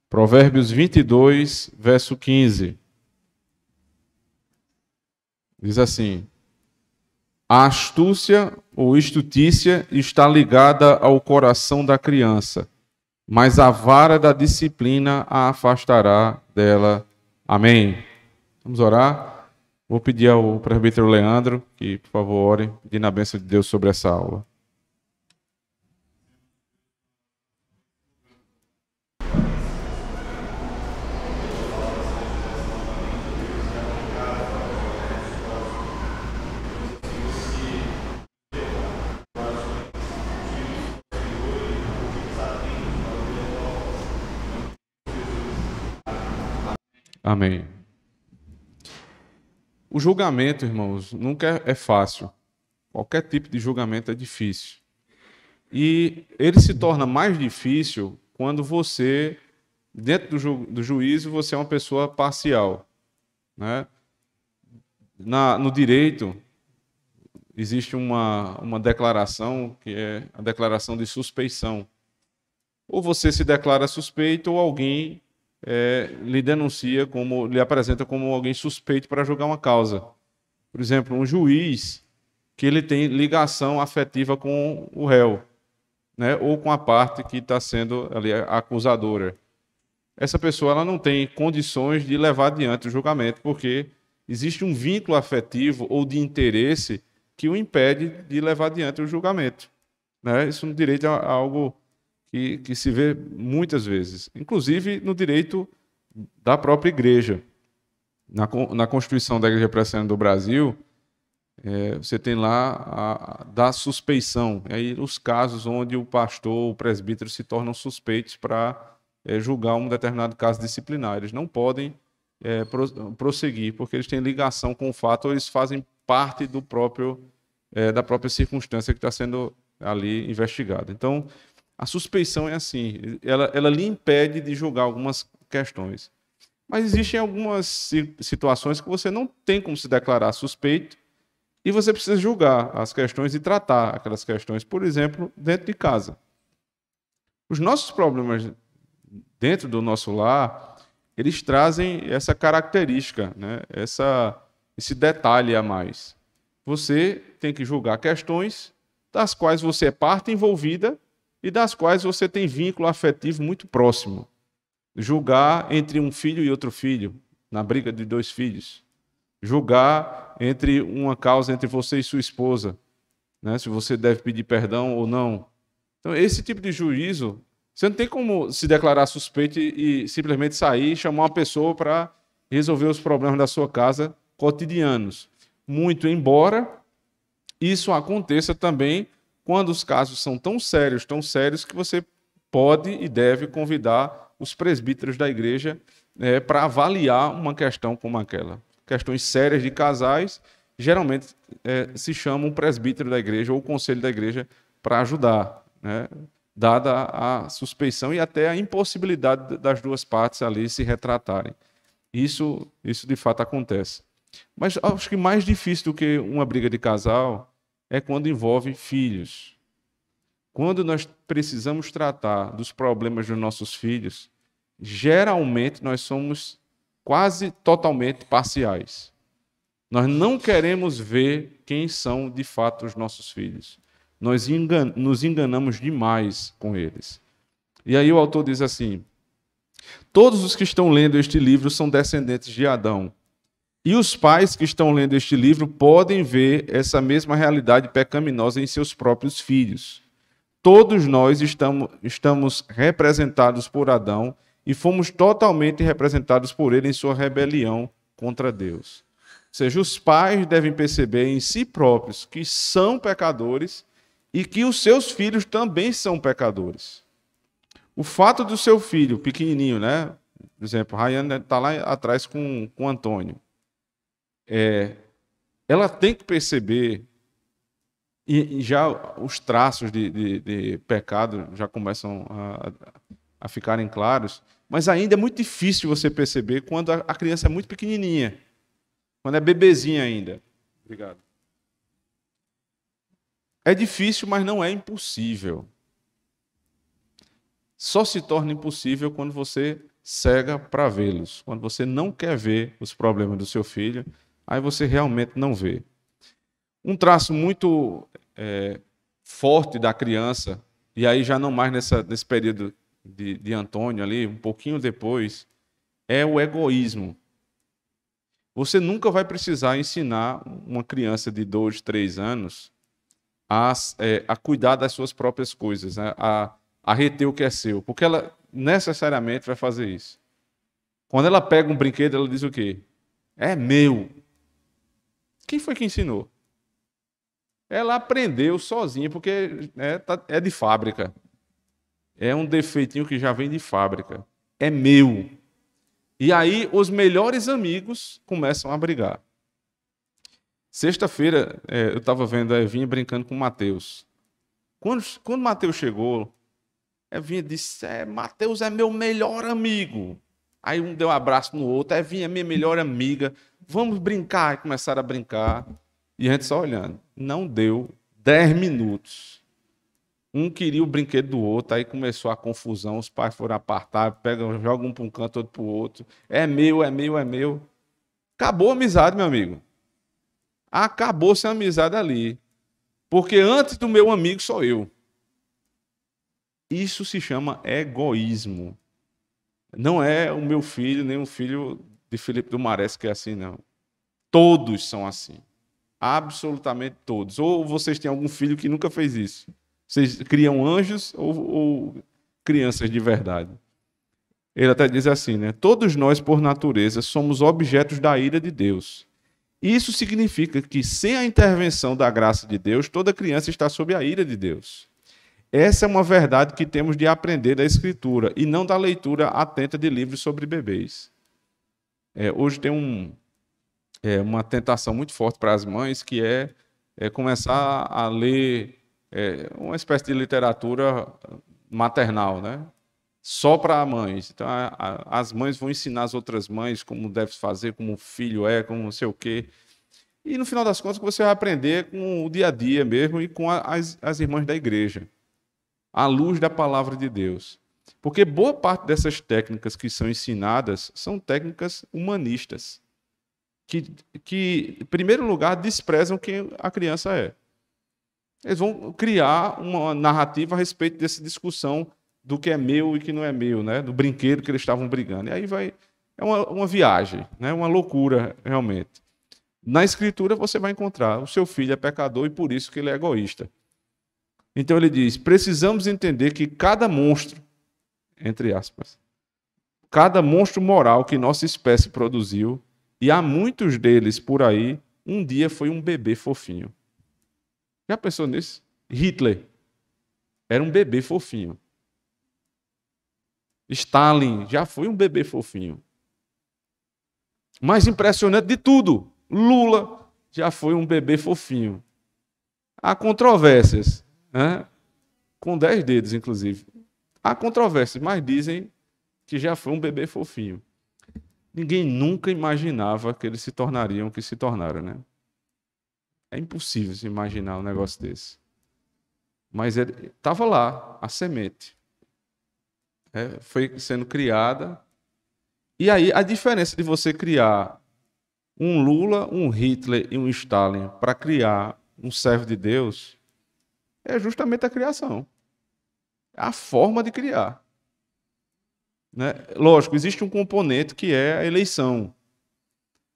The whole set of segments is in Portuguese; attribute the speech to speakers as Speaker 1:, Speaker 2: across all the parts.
Speaker 1: Provérbios 22, verso 15. Diz assim: a astúcia ou estutícia está ligada ao coração da criança, mas a vara da disciplina a afastará dela. Amém. Vamos orar? Vou pedir ao presbítero Leandro que, por favor, ore, pedindo a bênção de Deus sobre essa aula. Amém. O julgamento, irmãos, nunca é fácil. Qualquer tipo de julgamento é difícil. E ele se torna mais difícil quando você, dentro do juízo, você é uma pessoa parcial, né? No direito, existe uma declaração, que é a declaração de suspeição. Ou você se declara suspeito, ou alguém lhe denuncia, lhe apresenta como alguém suspeito para julgar uma causa. Por exemplo, um juiz que ele tem ligação afetiva com o réu, né, ou com a parte que está sendo ali a acusadora. Essa pessoa ela não tem condições de levar adiante o julgamento, porque existe um vínculo afetivo ou de interesse que o impede de levar adiante o julgamento, né? Isso no direito é algo que se vê muitas vezes, inclusive no direito da própria igreja. Na Constituição da Igreja Presbiteriana do Brasil, você tem lá a da suspeição, aí os casos onde o pastor, o presbítero se tornam suspeitos para julgar um determinado caso disciplinar. Eles não podem prosseguir, porque eles têm ligação com o fato, ou eles fazem parte do da própria circunstância que está sendo ali investigada. Então, a suspeição é assim, ela lhe impede de julgar algumas questões. Mas existem algumas situações que você não tem como se declarar suspeito e você precisa julgar as questões e tratar aquelas questões, por exemplo, dentro de casa. Os nossos problemas dentro do nosso lar, eles trazem essa característica, né? Esse detalhe a mais. Você tem que julgar questões das quais você é parte envolvida e das quais você tem vínculo afetivo muito próximo. Julgar entre um filho e outro filho, na briga de dois filhos. Julgar entre uma causa entre você e sua esposa, né? Se você deve pedir perdão ou não. Então, esse tipo de juízo, você não tem como se declarar suspeito e simplesmente sair e chamar uma pessoa para resolver os problemas da sua casa cotidianos. Muito embora isso aconteça também quando os casos são tão sérios que você pode e deve convidar os presbíteros da igreja para avaliar uma questão como aquela. Questões sérias de casais, geralmente se chama um presbítero da igreja ou o conselho da igreja para ajudar, né? Dada a suspeição e até a impossibilidade das duas partes ali se retratarem. Isso de fato acontece. Mas acho que mais difícil do que uma briga de casal é quando envolve filhos. Quando nós precisamos tratar dos problemas dos nossos filhos, geralmente nós somos quase totalmente parciais. Nós não queremos ver quem são de fato os nossos filhos. Nós nos enganamos demais com eles. E aí o autor diz assim: todos os que estão lendo este livro são descendentes de Adão. E os pais que estão lendo este livro podem ver essa mesma realidade pecaminosa em seus próprios filhos. Todos nós estamos representados por Adão e fomos totalmente representados por ele em sua rebelião contra Deus. Ou seja, os pais devem perceber em si próprios que são pecadores e que os seus filhos também são pecadores. O fato do seu filho pequenininho, né? Por exemplo, Rayane está lá atrás com o Antônio. Ela tem que perceber, e já os traços de pecado já começam a ficarem claros, mas ainda é muito difícil você perceber quando a criança é muito pequenininha, quando é bebezinha ainda. Obrigado. É difícil, mas não é impossível. Só se torna impossível quando você cega para vê-los. Quando você não quer ver os problemas do seu filho, aí você realmente não vê. Um traço muito forte da criança, e aí já não mais nesse período de Antônio ali, um pouquinho depois, é o egoísmo. Você nunca vai precisar ensinar uma criança de 2, 3 anos a cuidar das suas próprias coisas, né? A reter o que é seu, porque ela necessariamente vai fazer isso. Quando ela pega um brinquedo, ela diz o quê? É meu. Quem foi que ensinou? Ela aprendeu sozinha, porque é de fábrica. É um defeitinho que já vem de fábrica. É meu. E aí os melhores amigos começam a brigar. Sexta-feira, eu estava vendo a Evinha brincando com o Matheus. Quando o Matheus chegou, a Evinha disse: Matheus é meu melhor amigo. Aí um deu um abraço no outro. A Evinha é minha melhor amiga. Vamos brincar. E começaram a brincar. E a gente só olhando. Não deu 10 minutos. Um queria o brinquedo do outro, aí começou a confusão, os pais foram apartar, pegam, jogam um para um canto, outro para o outro. É meu, é meu, é meu. Acabou a amizade, meu amigo. Acabou-se a amizade ali. Porque antes do meu amigo sou eu. Isso se chama egoísmo. Não é o meu filho, nem o filho de Felipe do Marés que é assim, não. Todos são assim. Absolutamente todos. Ou vocês têm algum filho que nunca fez isso. Vocês criam anjos ou crianças de verdade? Ele até diz assim, né? Todos nós, por natureza, somos objetos da ira de Deus. Isso significa que, sem a intervenção da graça de Deus, toda criança está sob a ira de Deus. Essa é uma verdade que temos de aprender da Escritura e não da leitura atenta de livros sobre bebês. Hoje tem uma tentação muito forte para as mães, que é começar a ler uma espécie de literatura maternal, né? Só para mães. Então, as mães vão ensinar as outras mães como deve fazer, como o filho é, como não sei o quê. E, no final das contas, você vai aprender com o dia a dia mesmo e com as irmãs da igreja, à luz da palavra de Deus. Porque boa parte dessas técnicas que são ensinadas são técnicas humanistas, que em primeiro lugar, desprezam quem a criança é. Eles vão criar uma narrativa a respeito dessa discussão do que é meu e que não é meu, né? Do brinquedo que eles estavam brigando. E aí é uma viagem, né? Uma loucura, realmente. Na Escritura você vai encontrar: o seu filho é pecador e por isso que ele é egoísta. Então ele diz: precisamos entender que cada monstro, entre aspas, cada monstro moral que nossa espécie produziu, e há muitos deles por aí, um dia foi um bebê fofinho. Já pensou nisso? Hitler era um bebê fofinho. Stalin já foi um bebê fofinho. Mais impressionante de tudo, Lula já foi um bebê fofinho. Há controvérsias, né? Com 10 dedos, inclusive. Há controvérsias, mas dizem que já foi um bebê fofinho. Ninguém nunca imaginava que eles se tornariam o que se tornaram, né? É impossível se imaginar um negócio desse. Mas ele estava lá, a semente. Foi sendo criada. E aí, a diferença de você criar um Lula, um Hitler e um Stalin para criar um servo de Deus é justamente a criação. É a forma de criar. Né? Lógico, existe um componente que é a eleição.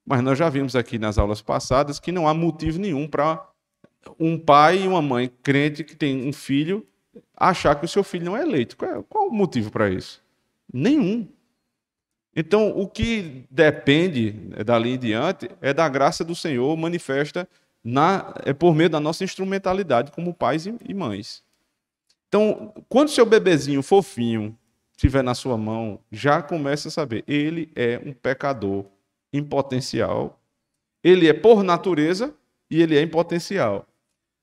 Speaker 1: Mas nós já vimos aqui nas aulas passadas que não há motivo nenhum para um pai e uma mãe crente que tem um filho achar que o seu filho não é eleito. Qual o motivo para isso? Nenhum. Então, o que depende dali em diante é da graça do Senhor manifesta por meio da nossa instrumentalidade como pais e mães. Então, quando seu bebezinho fofinho estiver na sua mão, já começa a saber: ele é um pecador em potencial, ele é por natureza e ele é em potencial.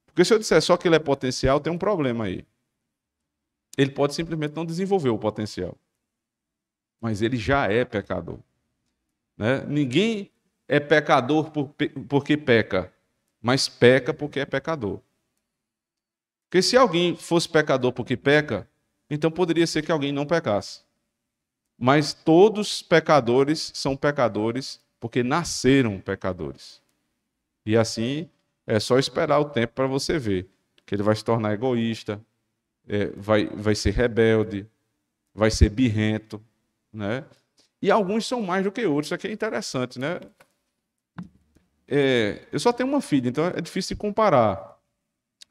Speaker 1: Porque se eu disser só que ele é potencial, tem um problema aí. Ele pode simplesmente não desenvolver o potencial. Mas ele já é pecador. Né? Ninguém é pecador porque peca, mas peca porque é pecador. Porque se alguém fosse pecador porque peca, então poderia ser que alguém não pecasse. Mas todos pecadores são pecadores porque nasceram pecadores. E assim, é só esperar o tempo para você ver que ele vai se tornar egoísta, vai ser rebelde, vai ser birrento, né? E alguns são mais do que outros. Isso aqui é interessante, né? Eu só tenho uma filha, então é difícil de comparar.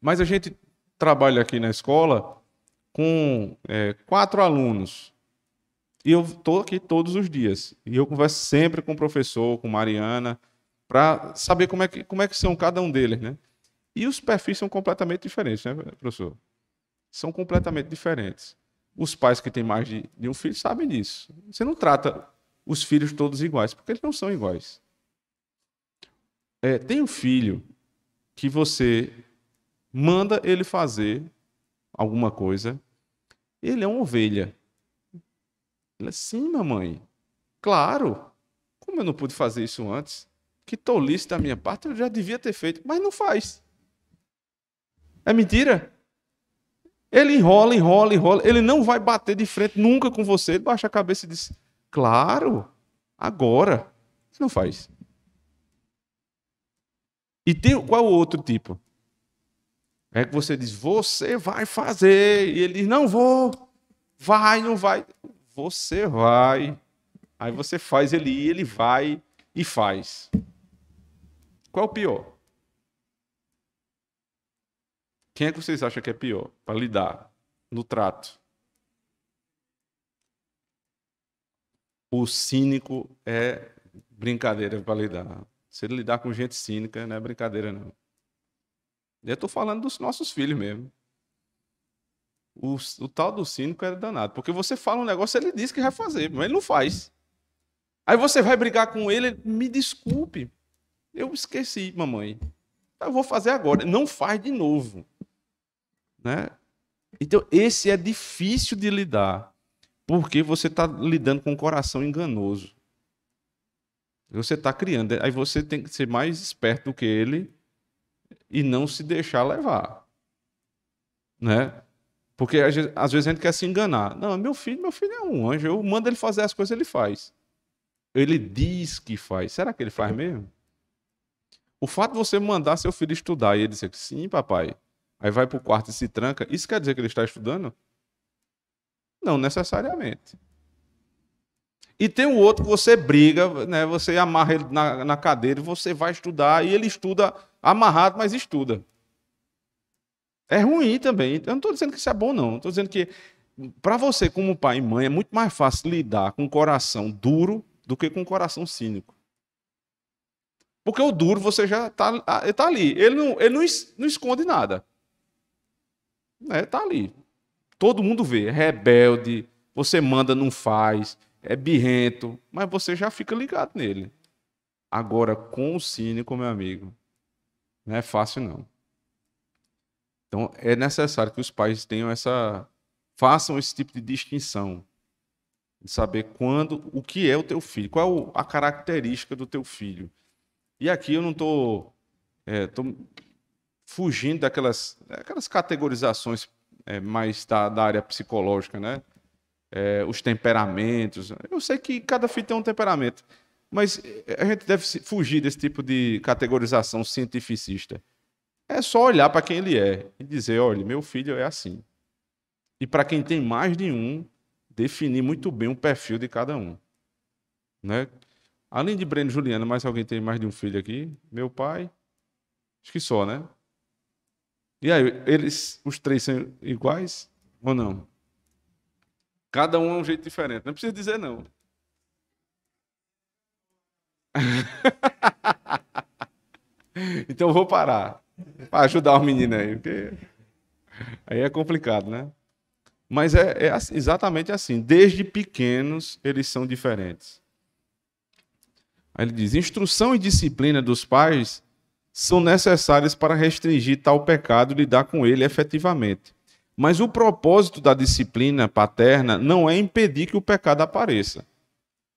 Speaker 1: Mas a gente trabalha aqui na escola com 4 alunos. E eu estou aqui todos os dias. E eu converso sempre com o professor, com Mariana, para saber como é que são cada um deles, né? E os perfis são completamente diferentes, né, professor? São completamente diferentes. Os pais que têm mais de um filho sabem disso. Você não trata os filhos todos iguais, porque eles não são iguais. Tem um filho que você manda ele fazer alguma coisa, ele é uma ovelha. Ele é, sim, mamãe. Claro. Como eu não pude fazer isso antes? Que tolice da minha parte, eu já devia ter feito, mas não faz. É mentira? Ele enrola, enrola, enrola. Ele não vai bater de frente nunca com você. Ele baixa a cabeça e diz: claro, agora. Você não faz. E tem qual o outro tipo? É que você diz: você vai fazer. E ele diz: não vou. Vai, não vai. Você vai. Aí você faz ele ir, ele vai e faz. Qual é o pior? Quem é que vocês acham que é pior para lidar no trato? O cínico é brincadeira para lidar. Se ele lidar com gente cínica, não é brincadeira, não. Eu estou falando dos nossos filhos mesmo. O tal do cínico é danado. Porque você fala um negócio, ele diz que vai fazer, mas ele não faz. Aí você vai brigar com ele, me desculpe. Eu esqueci, mamãe. Eu vou fazer agora. Não faz de novo. Né? Então, esse é difícil de lidar. Porque você está lidando com um coração enganoso. Você está criando. Aí você tem que ser mais esperto do que ele e não se deixar levar. Né? Porque às vezes a gente quer se enganar. Não, meu filho é um anjo. Eu mando ele fazer as coisas, ele faz. Ele diz que faz. Será que ele faz mesmo? O fato de você mandar seu filho estudar e ele dizer que sim, papai, aí vai para o quarto e se tranca, isso quer dizer que ele está estudando? Não necessariamente. E tem o outro que você briga, né? Você amarra ele na cadeira e você vai estudar, e ele estuda amarrado, mas estuda. É ruim também. Eu não estou dizendo que isso é bom, não. Estou dizendo que, para você, como pai e mãe, é muito mais fácil lidar com um coração duro do que com um coração cínico. Porque o duro você já está ali. Ele não esconde nada. Está ali. Todo mundo vê. É rebelde, você manda, não faz, é birrento, mas você já fica ligado nele. Agora, com o cínico, meu amigo, não é fácil, não. Então, é necessário que os pais façam esse tipo de distinção. De saber o que é o teu filho, qual é a característica do teu filho. E aqui eu não estou fugindo daquelas categorizações mais da área psicológica, né? Os temperamentos. Eu sei que cada filho tem um temperamento, mas a gente deve fugir desse tipo de categorização cientificista. É só olhar para quem ele é e dizer, olha, meu filho é assim. E para quem tem mais de um, definir muito bem o perfil de cada um. Né? Além de Breno e Juliana, mais alguém tem mais de um filho aqui? Meu pai? Acho que só, né? E aí, os 3 são iguais ou não? Cada um é um jeito diferente. Não precisa dizer não. Então eu vou parar. Para ajudar o menino aí. Porque aí é complicado, né? Mas exatamente assim. Desde pequenos, eles são diferentes. Aí ele diz: instrução e disciplina dos pais são necessárias para restringir tal pecado e lidar com ele efetivamente. Mas o propósito da disciplina paterna não é impedir que o pecado apareça.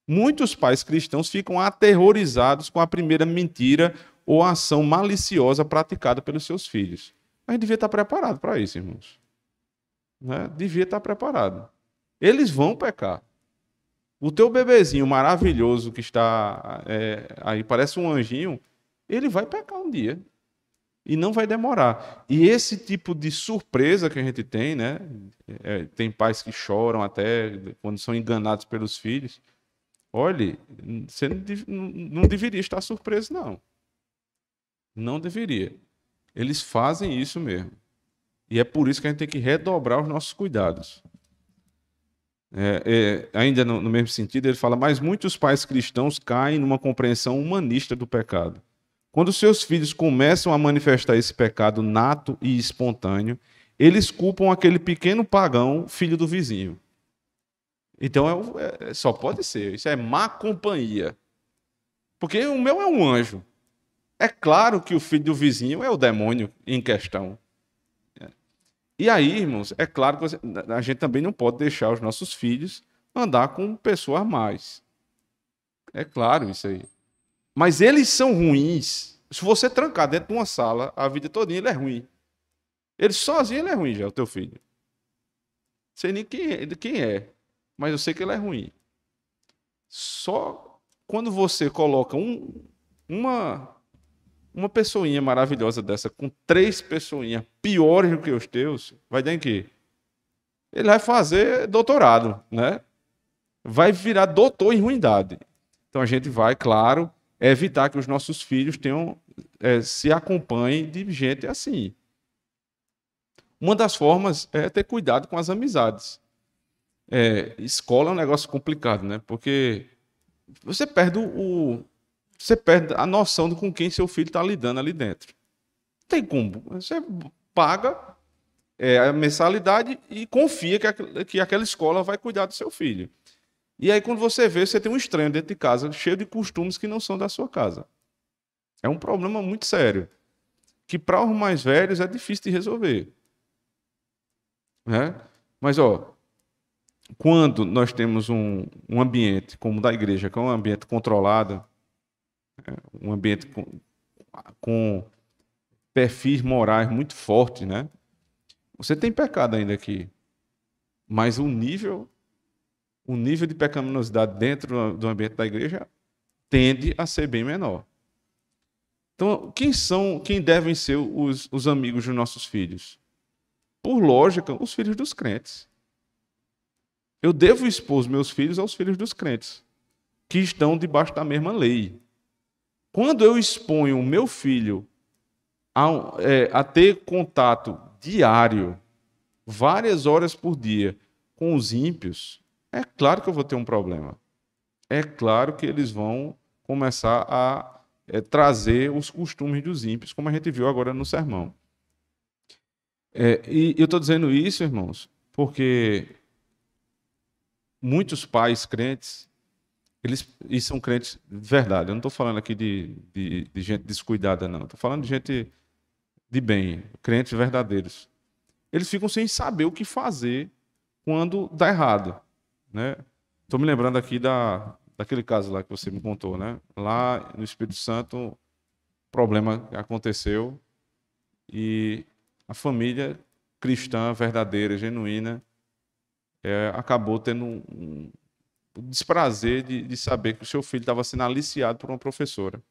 Speaker 1: Muitos pais cristãos ficam aterrorizados com a primeira mentira ou ação maliciosa praticada pelos seus filhos. Mas devia estar preparado para isso, irmãos. Né? Devia estar preparado. Eles vão pecar. O teu bebezinho maravilhoso que está aí, parece um anjinho, ele vai pecar um dia. E não vai demorar. E esse tipo de surpresa que a gente tem, né? Tem pais que choram até quando são enganados pelos filhos. Olhe, você não deveria estar surpreso, não. Não deveria. Eles fazem isso mesmo. E é por isso que a gente tem que redobrar os nossos cuidados. Ainda no mesmo sentido, ele fala, mas muitos pais cristãos caem numa compreensão humanista do pecado. Quando seus filhos começam a manifestar esse pecado nato e espontâneo, eles culpam aquele pequeno pagão, filho do vizinho. Então, só pode ser. Isso é má companhia. Porque o meu é um anjo. É claro que o filho do vizinho é o demônio em questão. E aí, irmãos, é claro que a gente também não pode deixar os nossos filhos andar com pessoas más. É claro isso aí. Mas eles são ruins. Se você trancar dentro de uma sala a vida todinha, ele é ruim. Ele sozinho ele é ruim já, o teu filho. Não sei nem quem é, mas eu sei que ele é ruim. Só quando você coloca uma pessoinha maravilhosa dessa com 3 pessoinhas piores do que os teus, vai dar em quê? Ele vai fazer doutorado, né? Vai virar doutor em ruindade. Então a gente vai, claro, evitar que os nossos filhos se acompanhem de gente assim. Uma das formas é ter cuidado com as amizades. Escola é um negócio complicado, né? Porque você perde a noção de com quem seu filho está lidando ali dentro. Tem como. Você paga a mensalidade e confia que aquela escola vai cuidar do seu filho. E aí, quando você vê, você tem um estranho dentro de casa, cheio de costumes que não são da sua casa. É um problema muito sério, que para os mais velhos é difícil de resolver. Né? Mas, quando nós temos um ambiente como o da igreja, que é um ambiente controlado, um ambiente com perfis morais muito fortes, né? Você tem pecado ainda aqui, mas o nível de pecaminosidade dentro do ambiente da igreja tende a ser bem menor. Então, quem devem ser os amigos dos nossos filhos? Por lógica, os filhos dos crentes. Eu devo expor os meus filhos aos filhos dos crentes, que estão debaixo da mesma lei. Quando eu exponho o meu filho a ter contato diário, várias horas por dia, com os ímpios, é claro que eu vou ter um problema. É claro que eles vão começar a trazer os costumes dos ímpios, como a gente viu agora no sermão. E eu estou dizendo isso, irmãos, porque muitos pais crentes, e são crentes de verdade. Eu não estou falando aqui de gente descuidada, não. Estou falando de gente de bem, crentes verdadeiros. Eles ficam sem saber o que fazer quando dá errado, né? Estou me lembrando aqui daquele caso lá que você me contou, né? Lá no Espírito Santo, problema aconteceu e a família cristã verdadeira, genuína, acabou tendo o desprazer de saber que o seu filho estava sendo aliciado por uma professora.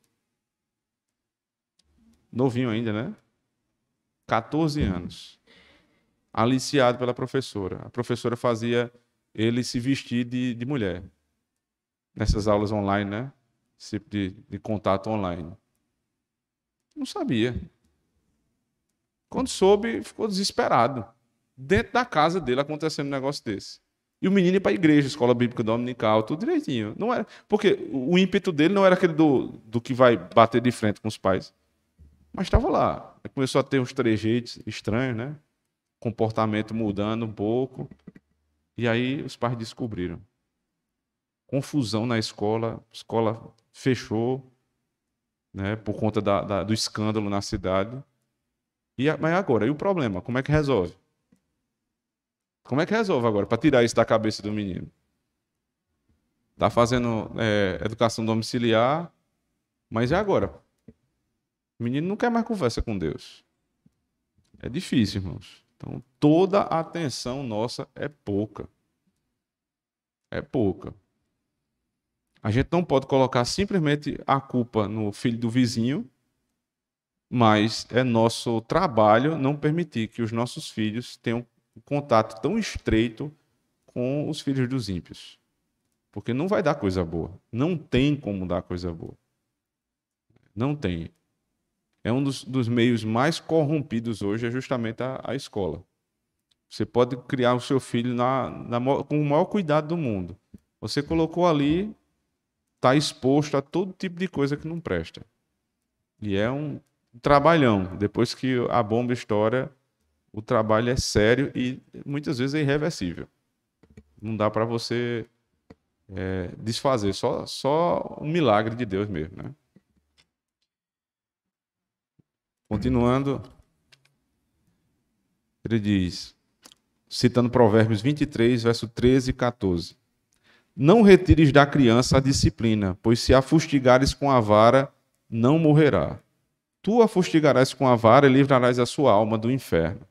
Speaker 1: Novinho ainda, né? 14 anos. Aliciado pela professora. A professora fazia ele se vestir de mulher. Nessas aulas online, né? Esse tipo de contato online. Não sabia. Quando soube, ficou desesperado. Dentro da casa dele acontecendo um negócio desse. E o menino ia para a igreja, escola bíblica dominical, tudo direitinho. Não era, porque o ímpeto dele não era aquele do que vai bater de frente com os pais. Mas estava lá. Começou a ter uns trejeitos estranhos, né? Comportamento mudando um pouco. E aí os pais descobriram. Confusão na escola, a escola fechou, né? Por conta do escândalo na cidade. Mas agora, e o problema? Como é que resolve? Como é que resolve agora para tirar isso da cabeça do menino? Está fazendo educação domiciliar, mas e agora? O menino não quer mais conversa com Deus. É difícil, irmãos. Então, toda a atenção nossa é pouca. É pouca. A gente não pode colocar simplesmente a culpa no filho do vizinho, mas é nosso trabalho não permitir que os nossos filhos tenham um contato tão estreito com os filhos dos ímpios. Porque não vai dar coisa boa. Não tem como dar coisa boa. Não tem. É um dos meios mais corrompidos hoje, é justamente a escola. Você pode criar o seu filho com o maior cuidado do mundo. Você colocou ali, está exposto a todo tipo de coisa que não presta. E é um trabalhão. Depois que a bomba estoura, o trabalho é sério e muitas vezes é irreversível. Não dá para você desfazer. Só um milagre de Deus mesmo, né? Continuando, ele diz, citando Provérbios 23, verso 13 e 14. Não retires da criança a disciplina, pois se a fustigares com a vara, não morrerá. Tu a fustigarás com a vara e livrarás a sua alma do inferno.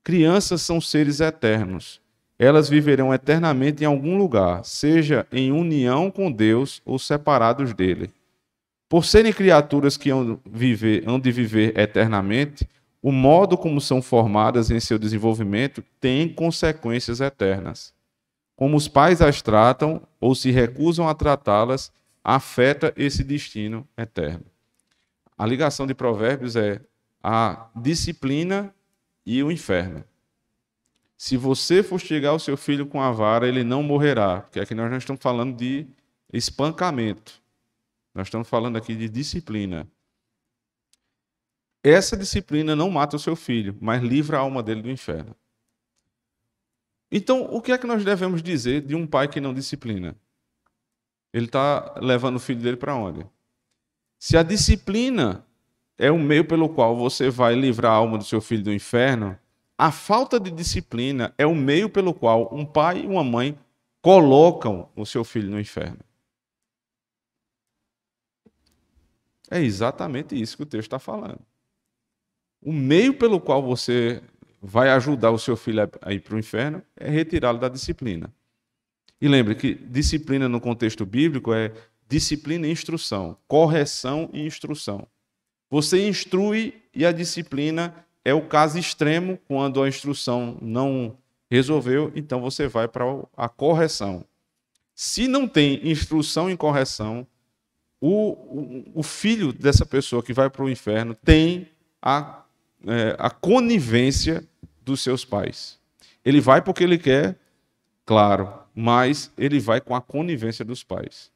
Speaker 1: Crianças são seres eternos. Elas viverão eternamente em algum lugar, seja em união com Deus ou separados dele. Por serem criaturas que hão de viver eternamente, o modo como são formadas em seu desenvolvimento tem consequências eternas. Como os pais as tratam ou se recusam a tratá-las, afeta esse destino eterno. A ligação de Provérbios é a disciplina e o inferno. Se você fustigar o seu filho com a vara, ele não morrerá, porque aqui nós não estamos falando de espancamento. Nós estamos falando aqui de disciplina. Essa disciplina não mata o seu filho, mas livra a alma dele do inferno. Então, o que é que nós devemos dizer de um pai que não disciplina? Ele está levando o filho dele para onde? Se a disciplina é o meio pelo qual você vai livrar a alma do seu filho do inferno, a falta de disciplina é o meio pelo qual um pai e uma mãe colocam o seu filho no inferno. É exatamente isso que o texto está falando. O meio pelo qual você vai ajudar o seu filho a ir para o inferno é retirá-lo da disciplina. E lembre que disciplina no contexto bíblico é disciplina e instrução, correção e instrução. Você instrui e a disciplina é o caso extremo, quando a instrução não resolveu, então você vai para a correção. Se não tem instrução e correção, o filho dessa pessoa que vai para o inferno tem a conivência dos seus pais. Ele vai porque ele quer, claro, mas ele vai com a conivência dos pais.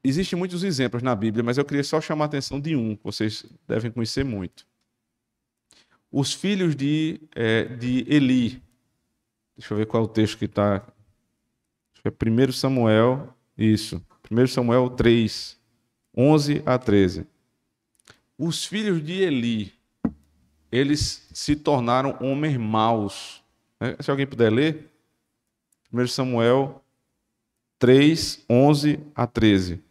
Speaker 1: Existem muitos exemplos na Bíblia, mas eu queria só chamar a atenção de um, que vocês devem conhecer muito. Os filhos de Eli. Deixa eu ver qual é o texto que está. É 1 Samuel, isso. 1 Samuel 3, 11 a 13. Os filhos de Eli, eles se tornaram homens maus. Se alguém puder ler. 1 Samuel 3, 11 a 13.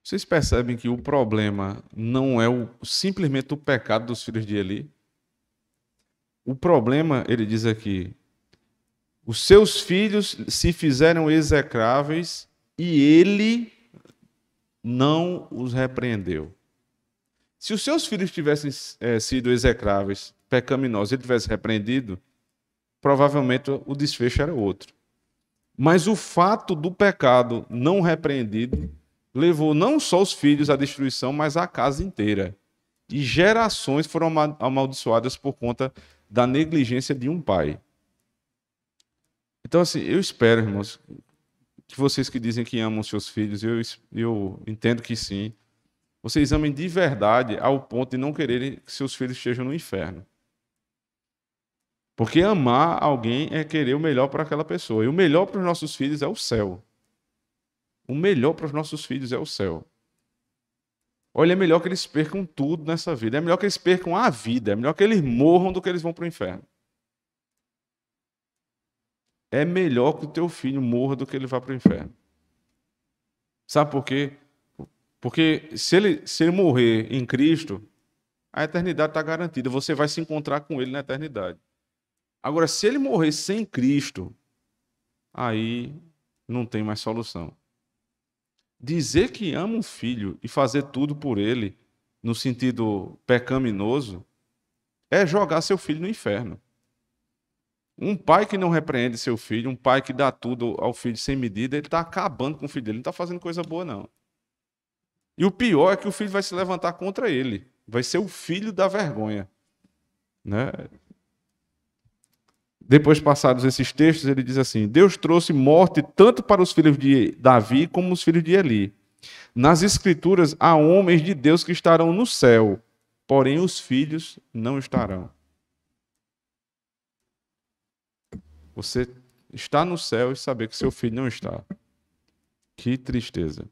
Speaker 1: Vocês percebem que o problema não é simplesmente o pecado dos filhos de Eli? O problema, ele diz aqui, os seus filhos se fizeram execráveis e ele não os repreendeu. Se os seus filhos tivessem sido execráveis, pecaminosos, ele tivesse repreendido, provavelmente o desfecho era outro. Mas o fato do pecado não repreendido levou não só os filhos à destruição, mas a casa inteira. E gerações foram amaldiçoadas por conta da negligência de um pai. Então, assim, eu espero, irmãos, que vocês que dizem que amam seus filhos, eu entendo que sim, vocês amem de verdade ao ponto de não quererem que seus filhos estejam no inferno. Porque amar alguém é querer o melhor para aquela pessoa. E o melhor para os nossos filhos é o céu. O melhor para os nossos filhos é o céu. Olha, é melhor que eles percam tudo nessa vida. É melhor que eles percam a vida. É melhor que eles morram do que eles vão para o inferno. É melhor que o teu filho morra do que ele vá para o inferno. Sabe por quê? Porque se ele morrer em Cristo, a eternidade está garantida. Você vai se encontrar com ele na eternidade. Agora, se ele morrer sem Cristo, aí não tem mais solução. Dizer que ama um filho e fazer tudo por ele, no sentido pecaminoso, é jogar seu filho no inferno. Um pai que não repreende seu filho, um pai que dá tudo ao filho sem medida, ele está acabando com o filho dele, não está fazendo coisa boa, não. E o pior é que o filho vai se levantar contra ele. Vai ser o filho da vergonha. Né? Depois passados esses textos, ele diz assim: Deus trouxe morte tanto para os filhos de Davi como os filhos de Eli. Nas Escrituras há homens de Deus que estarão no céu, porém os filhos não estarão. Você está no céu e saber que seu filho não está. Que tristeza.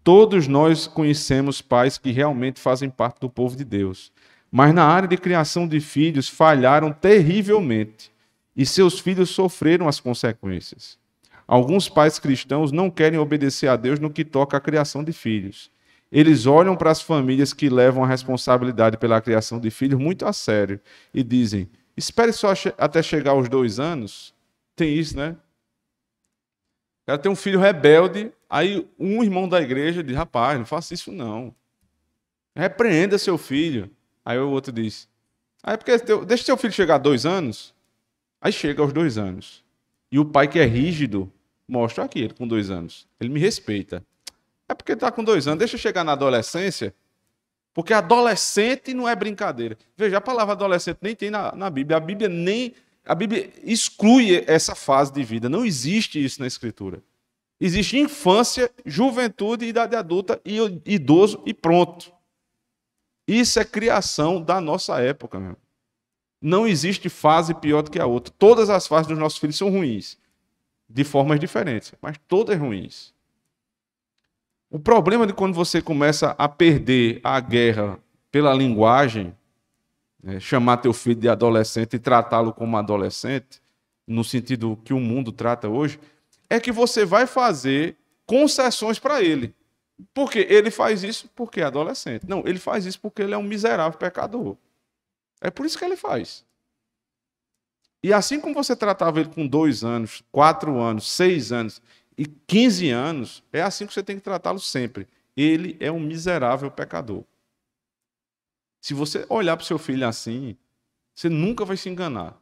Speaker 1: Todos nós conhecemos pais que realmente fazem parte do povo de Deus, mas na área de criação de filhos falharam terrivelmente e seus filhos sofreram as consequências. Alguns pais cristãos não querem obedecer a Deus no que toca à criação de filhos. Eles olham para as famílias que levam a responsabilidade pela criação de filhos muito a sério e dizem: espere só até chegar aos 2 anos. Tem isso, né? O cara tem um filho rebelde, aí um irmão da igreja diz: rapaz, não faça isso não. Repreenda seu filho. Aí o outro diz: porque deixa seu filho chegar a 2 anos. Aí chega aos 2 anos. E o pai que é rígido mostra aqui, ele com 2 anos. Ele me respeita. É porque ele está com 2 anos, deixa eu chegar na adolescência. Porque adolescente não é brincadeira. Veja, a palavra adolescente nem tem na Bíblia. A Bíblia exclui essa fase de vida. Não existe isso na Escritura. Existe infância, juventude, idade adulta e idoso e pronto. Isso é criação da nossa época, meu. Não existe fase pior do que a outra. Todas as fases dos nossos filhos são ruins, de formas diferentes, mas todas ruins. O problema de quando você começa a perder a guerra pela linguagem, né, chamar teu filho de adolescente e tratá-lo como adolescente, no sentido que o mundo trata hoje, é que você vai fazer concessões para ele. Porque ele faz isso porque é adolescente. Não, ele faz isso porque ele é um miserável pecador. É por isso que ele faz. E assim como você tratava ele com 2 anos, 4 anos, 6 anos e 15 anos, é assim que você tem que tratá-lo sempre. Ele é um miserável pecador. Se você olhar para o seu filho assim, você nunca vai se enganar.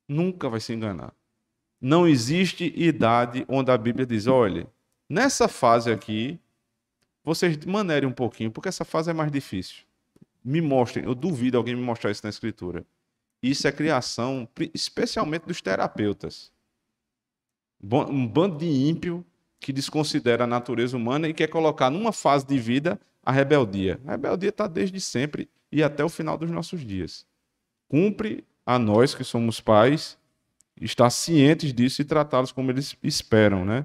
Speaker 1: Nunca vai se enganar. Não existe idade onde a Bíblia diz: olha, nessa fase aqui, vocês manerem um pouquinho, porque essa fase é mais difícil. Me mostrem, eu duvido alguém me mostrar isso na Escritura. Isso é criação, especialmente dos terapeutas. Um bando de ímpio que desconsidera a natureza humana e quer colocar numa fase de vida a rebeldia. A rebeldia está desde sempre e até o final dos nossos dias. Cumpre a nós, que somos pais, estar cientes disso e tratá-los como eles esperam, né?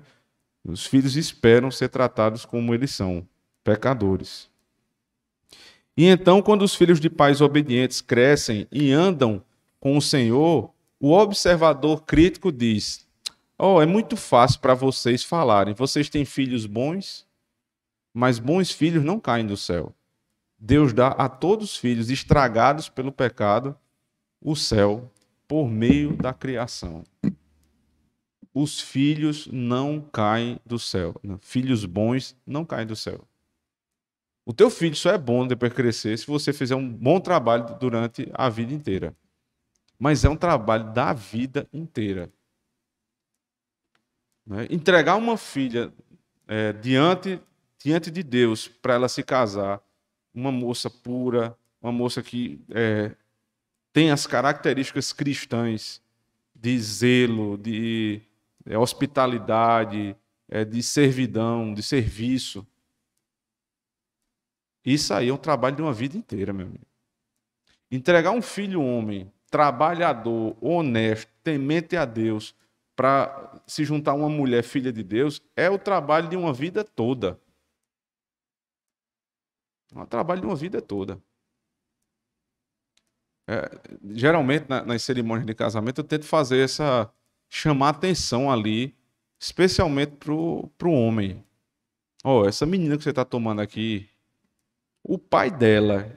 Speaker 1: Os filhos esperam ser tratados como eles são, pecadores. E então, quando os filhos de pais obedientes crescem e andam com o Senhor, o observador crítico diz: é muito fácil para vocês falarem. Vocês têm filhos bons, mas bons filhos não caem do céu. Deus dá a todos os filhos estragados pelo pecado o céu por meio da criação. Os filhos não caem do céu. Filhos bons não caem do céu. O teu filho só é bom depois de crescer se você fizer um bom trabalho durante a vida inteira. Mas é um trabalho da vida inteira. Né? Entregar uma filha diante de Deus para ela se casar, uma moça pura, uma moça que tem as características cristãs de zelo, de é hospitalidade, é de servidão, de serviço. Isso aí é um trabalho de uma vida inteira, meu amigo. Entregar um filho homem, trabalhador, honesto, temente a Deus, para se juntar a uma mulher filha de Deus, é o trabalho de uma vida toda. É um trabalho de uma vida toda. Geralmente, nas cerimônias de casamento, eu tento fazer essa. Chamar atenção ali, especialmente pro homem. Ó, essa menina que você está tomando aqui, o pai dela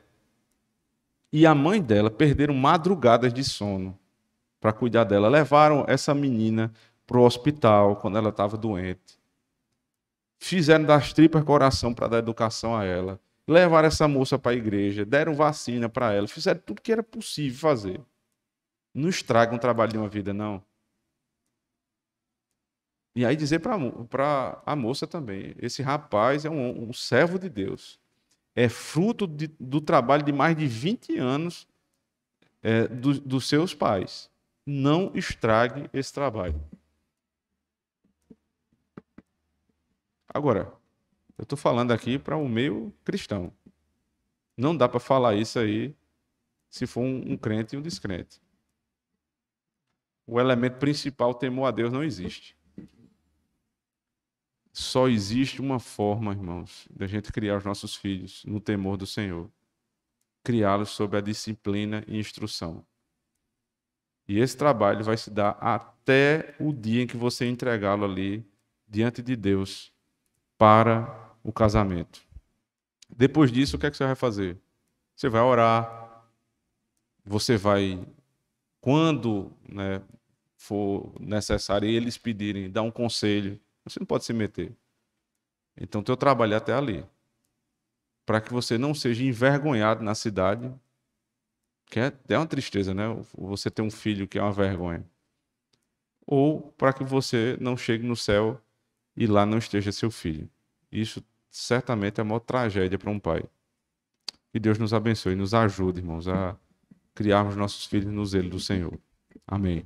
Speaker 1: e a mãe dela perderam madrugadas de sono para cuidar dela. Levaram essa menina para o hospital quando ela estava doente. Fizeram das tripas coração para dar educação a ela. Levaram essa moça para a igreja, deram vacina para ela, fizeram tudo que era possível fazer. Não estragam o trabalho de uma vida, não. E aí dizer para a moça também, esse rapaz é um servo de Deus. É fruto do trabalho de mais de 20 anos dos seus pais. Não estrague esse trabalho. Agora, eu estou falando aqui para o meio cristão. Não dá para falar isso aí se for um crente e um descrente. O elemento principal, temor a Deus, não existe. Só existe uma forma, irmãos, da gente criar os nossos filhos no temor do Senhor. Criá-los sob a disciplina e instrução. E esse trabalho vai se dar até o dia em que você entregá-lo ali diante de Deus para o casamento. Depois disso, o que é que você vai fazer? Você vai orar, você vai, quando for necessário eles pedirem, dar um conselho. Você não pode se meter. Então, teu trabalho é até ali. Para que você não seja envergonhado na cidade, que é uma tristeza, né? Você ter um filho que é uma vergonha. Ou para que você não chegue no céu e lá não esteja seu filho. Isso certamente é a maior tragédia para um pai. Que Deus nos abençoe e nos ajude, irmãos, a criarmos nossos filhos no zelo do Senhor. Amém.